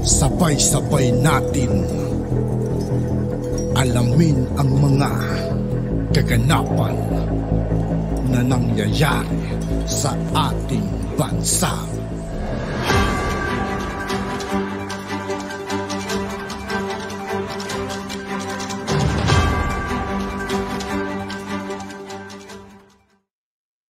Sabay-sabay natin alamin ang mga kaganapan na nangyayari sa ating bansa.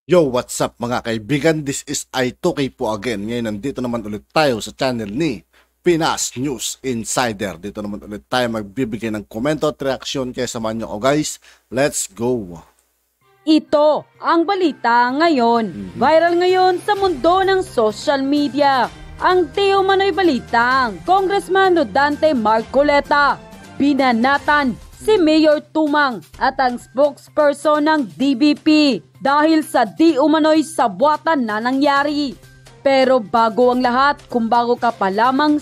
Yo, what's up mga kaibigan? This is I2K po again. Ngayon nandito naman ulit tayo sa channel ni Pinas News Insider. Dito naman ulit tayo magbibigay ng komento at reaksyon. Kaya samahan nyo ako guys. Let's go! Ito ang balita ngayon. Viral ngayon sa mundo ng social media. Ang di umano'y balitang Congressman Rodante Marcoleta binanatan si Mayor Tumang at ang spokesperson ng DBP dahil sa di umano'y sabwatan na nangyari. Pero bago ang lahat, kung bago ka pa lamang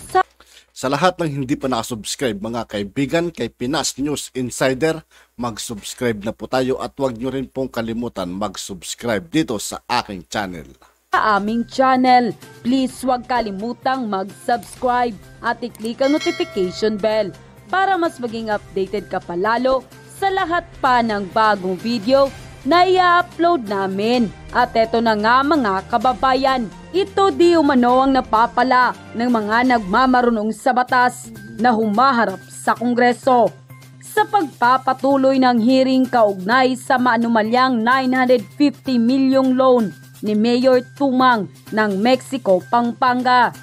sa lahat ng hindi pa nakasubscribe mga kaibigan kay Pinas News Insider, mag-subscribe na po tayo at huwag nyo rin pong kalimutan mag-subscribe dito sa aking channel. Sa aming channel, please huwag kalimutang mag-subscribe at i-click ang notification bell para mas maging updated ka palalo sa lahat pa ng bagong video na i-upload namin. At eto na nga mga kababayan, ito di umano ang napapala ng mga nagmamarunong sa batas na humaharap sa Kongreso sa pagpapatuloy ng hearing kaugnay sa maanumalyang 950 milyong loan ni Mayor Tumang ng Mexico, Pampanga.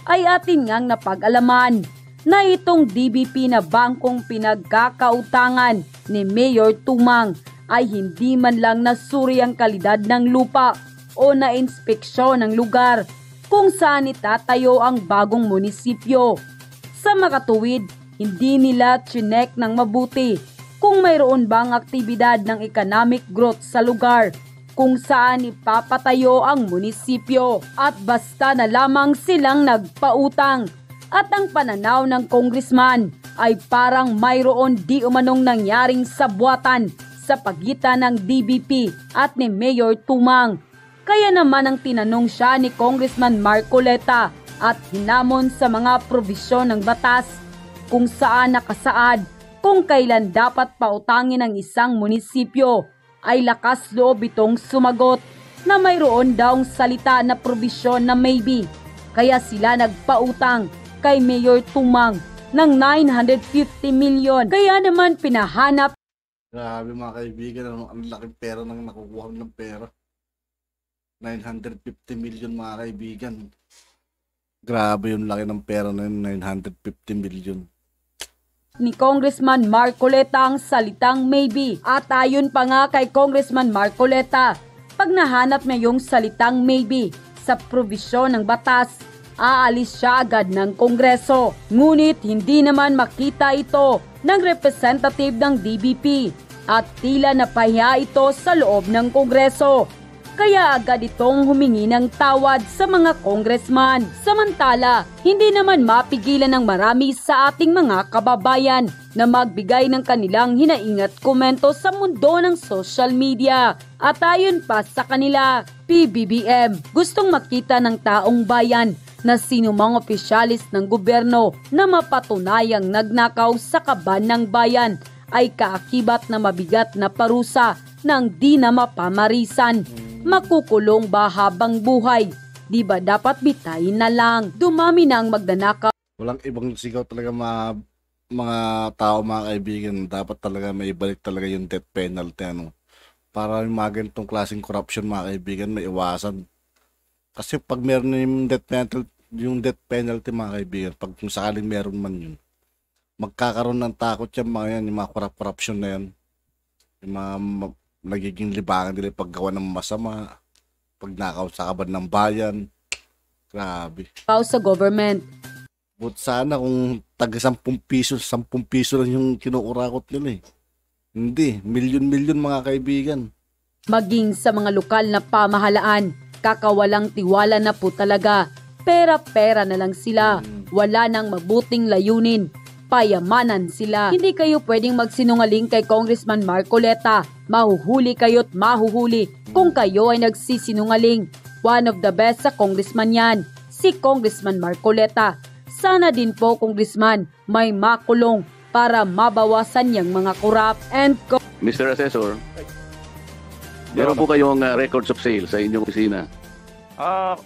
Ay atin ngang napag-alaman na itong DBP na bangkong pinagkakautangan ni Mayor Tumang ay hindi man lang nasuri ang kalidad ng lupa o na-inspeksyon ng lugar kung saan itatayo ang bagong munisipyo. Sa makatuwid, hindi nila chinek ng mabuti kung mayroon bang aktibidad ng economic growth sa lugar kung saan ipapatayo ang munisipyo at basta na lamang silang nagpautang. At ang pananaw ng congressman ay parang mayroon di umanong nangyaring sabwatan sa pagitan ng DBP at ni Mayor Tumang. Kaya naman ang tinanong siya ni Congressman Marcoleta at hinamon sa mga probisyon ng batas kung saan nakasaad kung kailan dapat pautangin ang isang munisipyo, ay lakas loob itong sumagot na mayroon daw salita na probisyon na maybe. Kaya sila nagpautang kay Mayor Tumang ng 950 milyon. Kaya naman pinahanap. Grabe mga kaibigan, ang laking pera nang nakukuha ng pera. 950 million mga kaibigan. Grabe yung laki ng pera na yun, 950 million. Ni Congressman Marcoleta ang salitang maybe. At ayon pa nga kay Congressman Marcoleta, pag nahanap niya yung salitang maybe sa probisyon ng batas, aalis siya agad ng Kongreso. Ngunit hindi naman makita ito ng representative ng DBP at tila napahiya ito sa loob ng Kongreso. Kaya agad itong humingi ng tawad sa mga congressman. Samantala, hindi naman mapigilan ng marami sa ating mga kababayan na magbigay ng kanilang hinaingat komento sa mundo ng social media. At ayon pa sa kanila, PBBM gustong makita ng taong bayan na sinumang opisyalis ng gobyerno na mapatunayang nagnakaw sa kaban ng bayan ay kaakibat na mabigat na parusa ng di na mapamarisan. Makukulong ba habang buhay? Di ba dapat bitayin na lang? Dumami na ang magnanakaw. Walang ibang sigaw talaga mga tao mga kaibigan. Dapat talaga may ibalik talaga yung death penalty. Para yung mga ganitong klaseng corruption mga kaibigan may iwasan. Kasi pag meron yung death penalty mga kaibigan, pag kung sakaling meron man yun, magkakaroon ng takot yung mga yan, yung mga corruption na yan. Yung mga nagiging libangan nila paggawa ng masama, pagnakaw sa kaban ng bayan. Grabe. Sa government. But sana kung taga 10 piso lang yung kinukurakot nila eh. Hindi, milyon-milyon mga kaibigan. Maging sa mga lokal na pamahalaan, kakawalang tiwala na po talaga. Pera-pera na lang sila. Wala nang mabuting layunin. Payamanan sila. Hindi kayo pwedeng magsinungaling kay Congressman Marcoleta. Mahuhuli kayo't mahuhuli kung kayo ay nagsisinungaling. One of the best sa congressman yan, si Congressman Marcoleta. sana din po, Congressman, may makulong para mabawasan yung mga corrupt and Mr. Assessor, meron po kayong records of sales sa inyong opisina.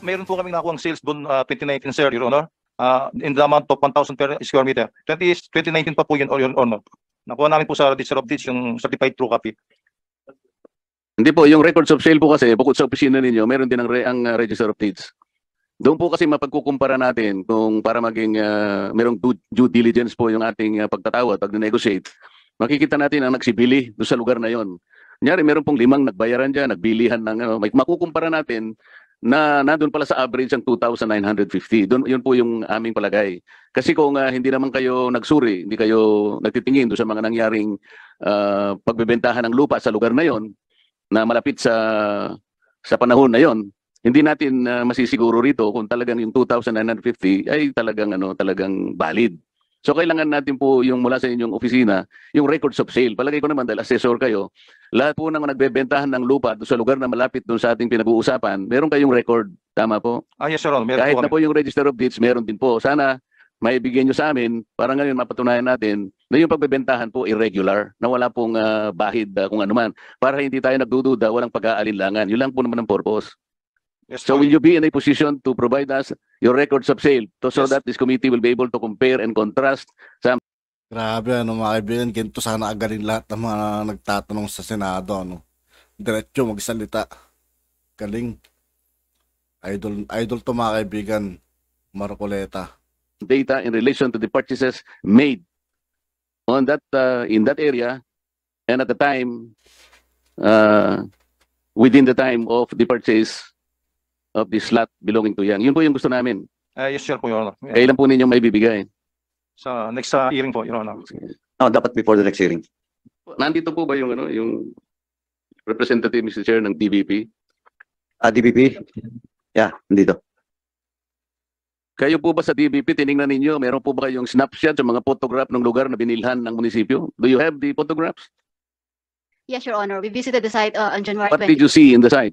Mayroon po kaming nakuha ang sales doon 2019, sir, Your Honor. In the amount of 1,000 per square meter. 2019 pa po yun, Your Honor. Nakuha namin po sa Register of Deeds yung certified true copy. Hindi po, yung records of sale po kasi, bukod sa opisina ninyo, meron din ang Register of Deeds. Doon po kasi mapagkukumpara natin kung para maging merong due diligence po yung ating pagtatawad, pag-negotiate. Makikita natin ang nagsibili doon sa lugar na yon. Kunyari, meron pong 5 nagbayaran dyan, nagbilihan ng, makukumpara natin na nandun pala sa average ang 2,950. Doon, yun po yung aming palagay. Kasi kung hindi naman kayo nagsuri, hindi kayo nagtitingin doon sa mga nangyaring pagbebentahan ng lupa sa lugar na yon, na malapit sa panahon na yon, hindi natin masisiguro rito kung talagang yung 2,950 ay talagang valid. So kailangan natin po yung mula sa inyong opisina, yung records of sale. Palagay ko naman dahil assessor kayo, lahat po nang nagbebentahan ng lupa doon sa lugar na malapit doon sa ating pinag-uusapan, meron kayong record, tama po? Yes, Your Honor. Meron Kahit po na po yung Register of Deeds, meron din po. Sana maibigyan nyo sa amin, para ngayon mapatunayan natin na yung pagbebentahan po irregular, na wala pong bahid kung ano man, para hindi tayo nagdududa, walang pag-aalinlangan. Yun lang po naman ang purpose. Yes, So will you be in a position to provide us your records of sale so Yes. that this committee will be able to compare and contrast sa Grabe, mga kaibigan, ganito sana agaling lahat ng mga nagtatanong sa Senado, Diretso magsalita. Galing. Idol to, mga kaibigan. Marcoleta. data in relation to the purchases made on that in that area and at the time within the time of the purchase of the slot belonging to Yang. Yun po yung gusto namin. Yes, sir po, Your Honor. Kailan po ninyo may bibigay? Sa next hearing po, Your Honor. Dapat before the next hearing. Nandito po ba yung yung representative, Mr. Chair, ng DBP? DBP? Yeah, dito. Kayo po ba sa DBP, tiningnan ninyo, meron po ba kayong snapshot sa mga photograph ng lugar na binilhan ng munisipyo? Do you have the photographs? Yes, Your Honor. We visited the site on January What 20. did you see in the site?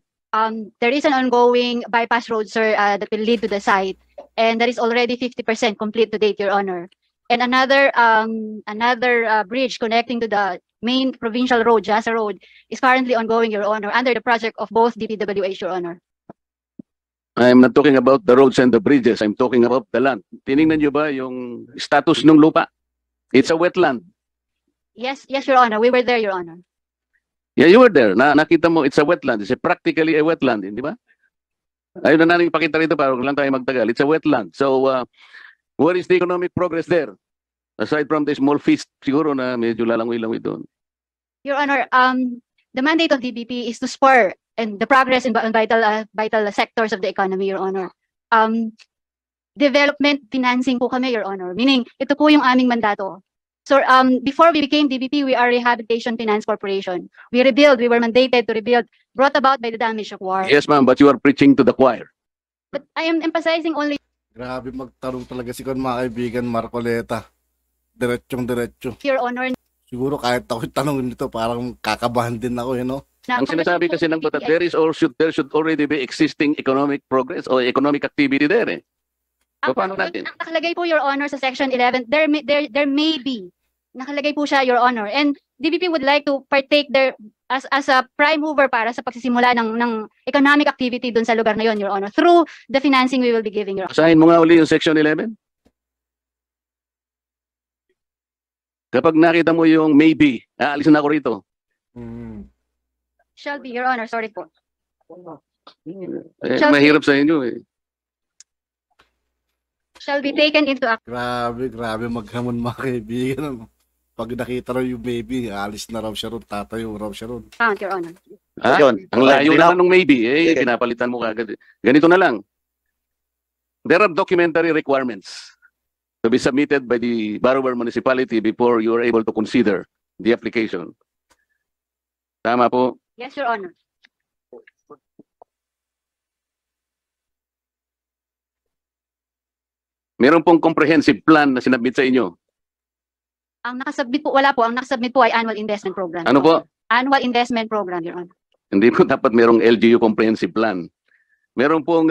There is an ongoing bypass road, sir, that will lead to the site, and that is already 50% complete to date, Your Honor. And another bridge connecting to the main provincial road, Jasa Road, is currently ongoing, Your Honor, under the project of both DPWH, Your Honor. I'm not talking about the roads and the bridges. I'm talking about the land. Tiningnan nyo ba yung status ng lupa? It's a wetland. Yes, Your Honor. We were there, Your Honor. Yeah, you were there. Nakita mo, it's a wetland. It's practically a wetland, di ba? Ayun na namin ipakita rito para lang tayo magtagal. It's a wetland. So, what is the economic progress there? Aside from the small feast, siguro na medyo lalangoy-langoy doon. Your Honor, the mandate of DBP is to spur and the progress in vital sectors of the economy, Your Honor. Development financing po kami, Your Honor. Meaning, ito po yung aming mandato. So, before we became DBP, we are Rehabilitation Finance Corporation. We were mandated to rebuild, brought about by the damage of war. Yes, ma'am, but you are preaching to the choir. But I am emphasizing only, Grabe magtanong talaga si Kon, mga kaibigan, Marcoleta. Diretso. Your Honor, Siguro kahit ako tanongin nito, parang kakabahan din ako, na Ang sinasabi kasi ng batas, there should already be existing economic progress or economic activity there. So, paano natin? Ang nakalagay po, Your Honor, sa Section 11, there may be. Nakalagay po siya, Your Honor. And DBP would like to partake there as a prime mover para sa pagsisimula ng economic activity dun sa lugar na yon, Your Honor. Through the financing we will be giving, Your Honor. Basahin mo nga uli yung Section 11. Kapag nakita mo yung maybe, aalis na ako rito. Shall be, Your Honor. Sorry po. Mahirap sa inyo eh. Shall be taken into account. Grabe maghamon, mga kaibigan. Pag nakita raw yung baby, alis na raw siya ron, tatayo raw siya ron. Your Honor. Ha? Yun. Ang layo Okay, naman ng maybe, Okay. pinapalitan mo kagad. Ganito na lang. There are documentary requirements to be submitted by the borrower municipality before you are able to consider the application. Tama po? Yes, Your Honor. Meron pong comprehensive plan na sinabit sa inyo. Ang nakasubmit po, wala po. Ang nakasubmit po ay annual investment program. Ano po? Annual investment program, Your Honor. Hindi po dapat merong LGU comprehensive plan. Meron pong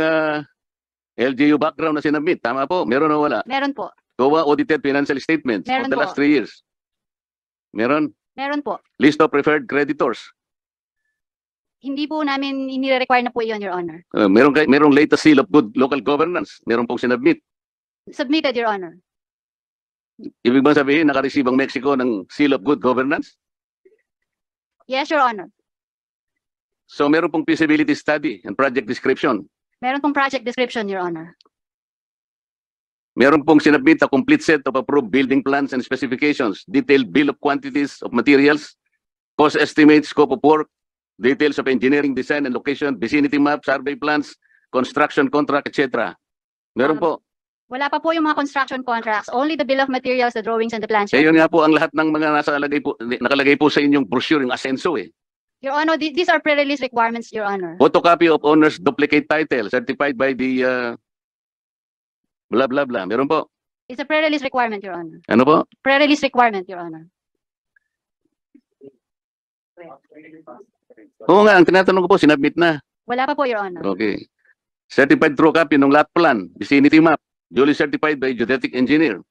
LGU background na sinabit. Tama po. Meron o wala? Meron po. COA audited financial statements Meron for the po. last 3 years. Meron? Meron po. List of preferred creditors. Hindi po namin inire-require na po yun, Your Honor. Merong latest seal of good local governance. Meron pong sinabit. Submitted, Your Honor. Ibig bang sabihin, nakareceive ang Mexico ng seal of good governance? Yes, Your Honor. So meron pong feasibility study and project description. Meron pong project description, Your Honor. Meron pong sinabit a complete set of approved building plans and specifications, detailed bill of quantities of materials, cost estimates, scope of work, details of engineering design and location, vicinity map, survey plans, construction contract, etc. Meron po. Wala pa po yung mga construction contracts. Only the bill of materials, the drawings, and the plans. Eh, yun nga po ang lahat ng mga nakalagay po sa inyong brochure, yung asenso eh. Your Honor, these are pre-release requirements, Your Honor. Photocopy of owner's duplicate title certified by the blah blah blah. Meron po. It's a pre-release requirement, Your Honor. Ano po? Pre-release requirement, Your Honor. Oo nga, ang tinatanong ko po, sinabit na. Wala pa po, Your Honor. Okay. Certified true copy ng lot plan, vicinity map, duly certified by geodetic engineer.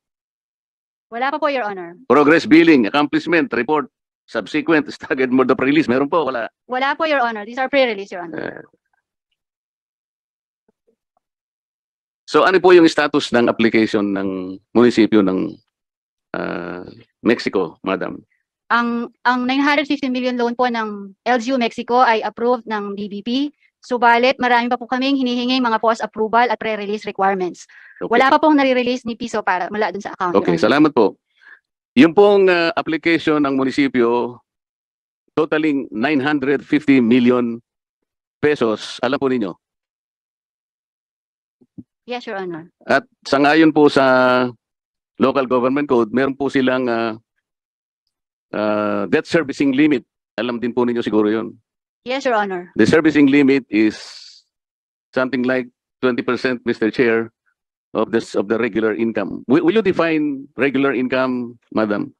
Wala pa po, Your Honor. Progress billing, accomplishment, report, subsequent, staggered mode of release. Meron po, wala. Wala po, Your Honor. These are pre-release, Your Honor. So ano po yung status ng application ng munisipyo ng Mexico, madam? Ang 950 million loan po ng LGU Mexico ay approved ng DBP. Subalit, marami pa po kaming hinihingi mga post-approval at pre-release requirements. Okay. Wala pa pong nare-release ni Piso para mula dun sa account. Your Okay, Honor. salamat po. Yung pong application ng munisipyo, totaling 950 million pesos, alam po ninyo. Yes, Your Honor. At sangayon po sa local government code, meron po silang debt servicing limit. Alam din po ninyo siguro yun. Yes, Your Honor. The servicing limit is something like 20%, Mr. Chair, of the regular income. Will you define regular income, madam?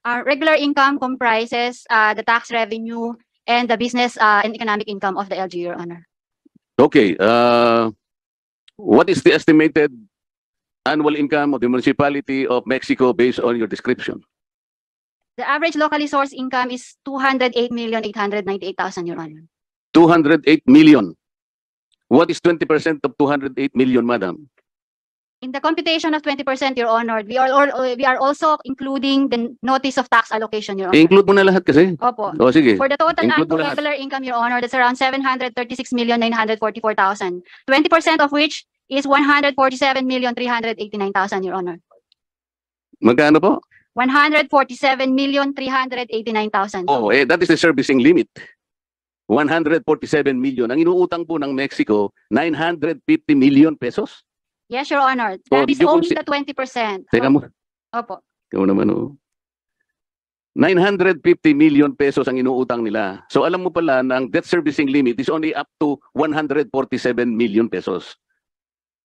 Regular income comprises the tax revenue and the business and economic income of the LGU, Your Honor. Okay. What is the estimated annual income of the municipality of Mexico based on your description? The average locally sourced income is 208,898,000, Your Honor. 208 million. What is 20% of 208 million, madam? In the computation of 20%, Your Honor, we are also including the notice of tax allocation, Your Honor. I-include mo na lahat kasi. Opo. O sige. For the total Include mo annual lahat. regular income, Your Honor, that's around 736,944,000. 20% of which is 147,389,000, Your Honor. Magkano po? 147,389,000. Oh, that is the servicing limit. 147 million. Ang inuutang po ng Mexico, 950 million pesos. Yes, Your Honor. Oh, That is did you only consi- the 20%. Teka mo. Opo. Ikaw naman, oh. 950 million pesos ang inuutang nila. So alam mo pala na ang debt servicing limit is only up to 147 million pesos.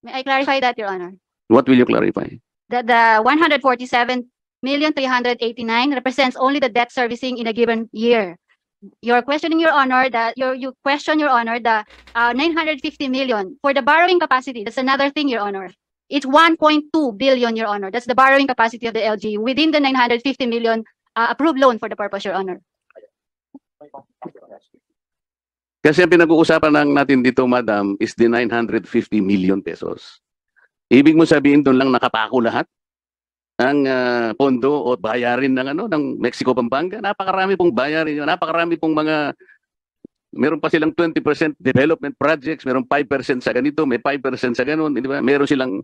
May I clarify that, Your Honor? What will you clarify? The 147,389 represents only the debt servicing in a given year. You're questioning, Your Honor, you question, Your Honor, the 950 million for the borrowing capacity. That's another thing, Your Honor. It's 1.2 billion, Your Honor. That's the borrowing capacity of the LG within the 950 million approved loan for the purpose, Your Honor. Kasi ang pinag-uusapan lang natin dito, madam, is the 950 million pesos. Ibig mo sabihin doon lang nakapako lahat ang pondo o bayarin ng Mexico Pampanga? Napakarami pong bayarin yun. Napakarami pong meron pa silang 20% development projects, meron 5% sa ganito, may 5% sa ganon, di ba? Meron silang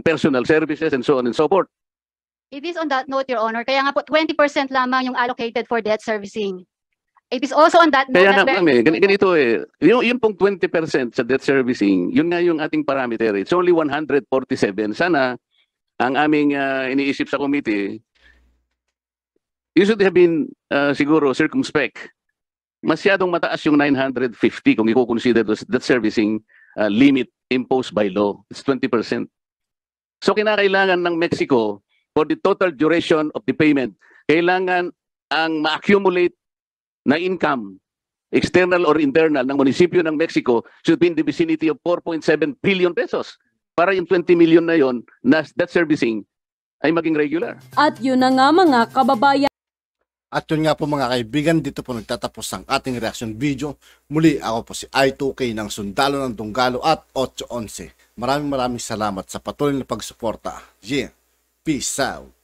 personal services and so on and so forth. It is on that note, Your Honor. Kaya nga po, 20% lamang yung allocated for debt servicing. It is also on that note Kaya that nga ganito yung pong 20% sa debt servicing, yun nga yung ating parameter. It's only 147. Sana ang aming iniisip sa committee, you should have been siguro circumspect. Masyadong mataas yung 950 kung i-consider debt servicing limit imposed by law. It's 20%. So kinakailangan ng Mexico for the total duration of the payment, kailangan ang ma-accumulate na income external or internal ng munisipyo ng Mexico should be in the vicinity of 4.7 billion pesos para yung 20 million na yon na debt servicing ay maging regular. At yun na nga mga kababayan. At yun nga po mga kaibigan, dito po nagtatapos ang ating reaction video. Muli ako po si I2K ng Sundalo ng Tunggalo at 811. Maraming salamat sa patuloy na pagsuporta. Yeah, peace out.